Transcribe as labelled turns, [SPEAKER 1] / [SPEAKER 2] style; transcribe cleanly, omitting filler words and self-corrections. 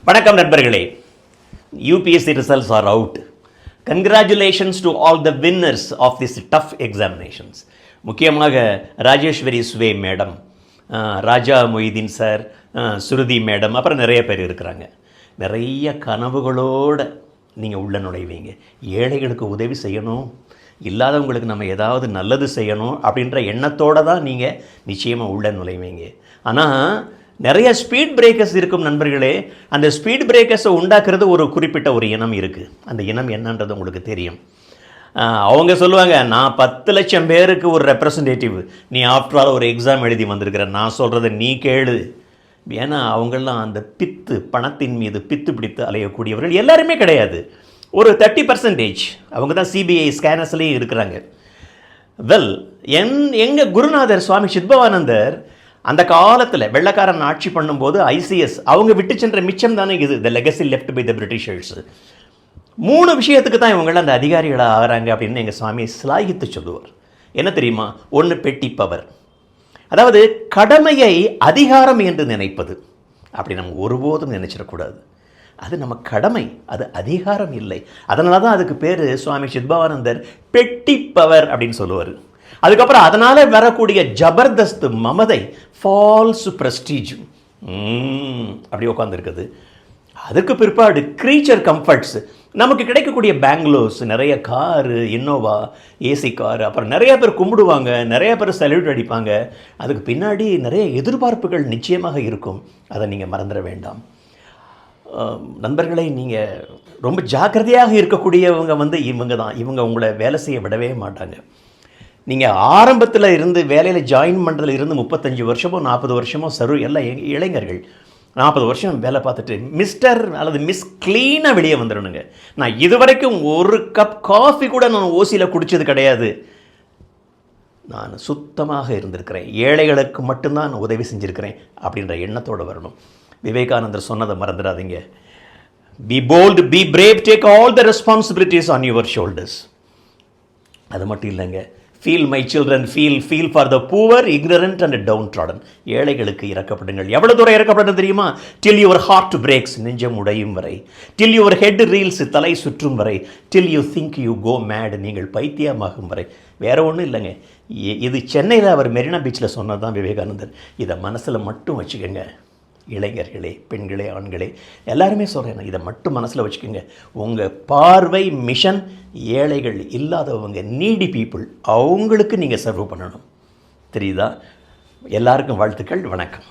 [SPEAKER 1] வணக்கம் நண்பர்களே. UPSC results are out. Congratulations to all the winners of this tough examinations. முக்கியமாக ராஜேஸ்வரி சுவே madam, ராஜா Moideen sir, சுருதி madam, அப்புறம் நிறைய பேர் இருக்கிறாங்க. நிறைய கனவுகளோடு நீங்கள் உள்ள நுழைவீங்க. ஏழைகளுக்கு உதவி செய்யணும், இல்லாதவங்களுக்கு நம்ம ஏதாவது நல்லது செய்யணும் அப்படின்ற எண்ணத்தோடு தான் நீங்கள் நிச்சயமாக உள்ள நுழைவீங்க. ஆனால் நிறைய ஸ்பீட் பிரேக்கர்ஸ் இருக்கும் நண்பர்களே. அந்த ஸ்பீட் பிரேக்கர்ஸை உண்டாக்குறது ஒரு குறிப்பிட்ட ஒரு இனம் இருக்குது. அந்த இனம் என்னன்றது உங்களுக்கு தெரியும். அவங்க சொல்லுவாங்க, நான் 10 லட்சம் பேருக்கு ஒரு ரெப்ரசன்டேட்டிவ், நீ ஆஃப்டர் ஆல் ஒரு எக்ஸாம் எழுதி வந்திருக்கிற, நான் சொல்கிறத நீ கேளு. ஏன்னா அவங்களாம் அந்த பணத்தின் மீது பித்து பிடித்து அலையக்கூடியவர்கள் எல்லாருமே கிடையாது. ஒரு 30% அவங்க தான் சிபிஐ ஸ்கேனர்ஸ்லேயும் இருக்கிறாங்க. எங்கள் குருநாதர் சுவாமி சித்பவானந்தர் அந்த காலத்தில் வெள்ளக்காரன் ஆட்சி பண்ணும்போது ICS அவங்க விட்டு சென்ற மிச்சம் தானே இது, the legacy left by the Britishers. 3 விஷயத்துக்கு தான் இவங்களாம் அந்த அதிகாரிகளாக ஆகிறாங்க அப்படின்னு எங்கள் சுவாமி சிலாகித்து சொல்லுவார். என்ன தெரியுமா? 1 பெட்டி பவர், அதாவது கடமையை அதிகாரம் என்று நினைப்பது. அப்படி நம்ம ஒருபோதும் நினைச்சிடக்கூடாது. அது நம்ம கடமை, அது அதிகாரம் இல்லை. அதனால தான் அதுக்கு பேர் சுவாமி சித்பவானந்தர் பெட்டி பவர் அப்படின்னு சொல்லுவார். அதுக்கப்புறம் அதனால் வரக்கூடிய ஜபர்தஸ்த் மமதை, ஃபால்ஸ் ப்ரெஸ்டீஜ் அப்படி உட்காந்துருக்குது. அதுக்கு பிற்பாடு க்ரீச்சர் கம்ஃபர்ட்ஸ், நமக்கு கிடைக்கக்கூடிய பேங்களோஸ், நிறைய காரு, இன்னோவா, ஏசி காரு, அப்புறம் நிறைய பேர் கும்பிடுவாங்க, நிறைய பேர் சல்யூட் அடிப்பாங்க. அதுக்கு பின்னாடி நிறைய எதிர்பார்ப்புகள் நிச்சயமாக இருக்கும். அதை நீங்கள் மறந்துட வேண்டாம் நண்பர்களை. நீங்கள் ரொம்ப ஜாக்கிரதையாக இருக்கக்கூடியவங்க இவங்க தான். இவங்க உங்களை வேலை செய்ய விடவே மாட்டாங்க. நீங்கள் ஆரம்பத்தில் இருந்து வேலையில் ஜாயின் பண்ணுறதுல இருந்து 35 வருஷமோ 40 வருஷமோ எல்லாம் இளைஞர்கள் 40 வருஷம் வேலை பார்த்துட்டு மிஸ்டர் அல்லது மிஸ் க்ளீனாக வெளியே வந்துடணுங்க. நான் இதுவரைக்கும் ஒரு கப் காஃபி கூட நான் ஓசியில் குடித்தது கிடையாது. நான் சுத்தமாக இருந்திருக்கிறேன், ஏழைகளுக்கு மட்டும்தான் நான் உதவி செஞ்சுருக்கிறேன் அப்படின்ற எண்ணத்தோடு வரணும். விவேகானந்தர் சொன்னதை மறந்துடாதீங்க. Be bold, be brave, take all the responsibilities on your shoulders. அது மட்டும் இல்லைங்க, feel my children, feel for the poor, ignorant and downtrodden. ஏழைகளுக்கு இறக்கப்படுங்கள். எவ்வளோ தூரம் இறக்கப்படணும் தெரியுமா? டில் யுவர் ஹார்ட் பிரேக்ஸ், நெஞ்சம் உடையும் வரை. டில் யுவர் ஹெட் ரீல்ஸ், தலை சுற்றும் வரை. Till you think you go mad, நீங்கள் பைத்தியமாகும் வரை. வேறு ஒன்றும் இல்லைங்க. இது சென்னையில் அவர் மெரினா பீச்சில் சொன்னது தான் விவேகானந்தர். இதை மனசில் மட்டும் வச்சுக்கோங்க. இளைஞர்களே, பெண்களே, ஆண்களே, எல்லாருமே சொல்கிறேன், இதை மட்டும் மனசில் வச்சுக்கோங்க. உங்கள் பார்வை மிஷன் ஏழைகள், இல்லாதவங்க, நீடி பீப்புள், அவங்களுக்கு நீங்கள் சர்வ் பண்ணணும். தெரியுதா? எல்லாருக்கும் வாழ்த்துக்கள். வணக்கம்.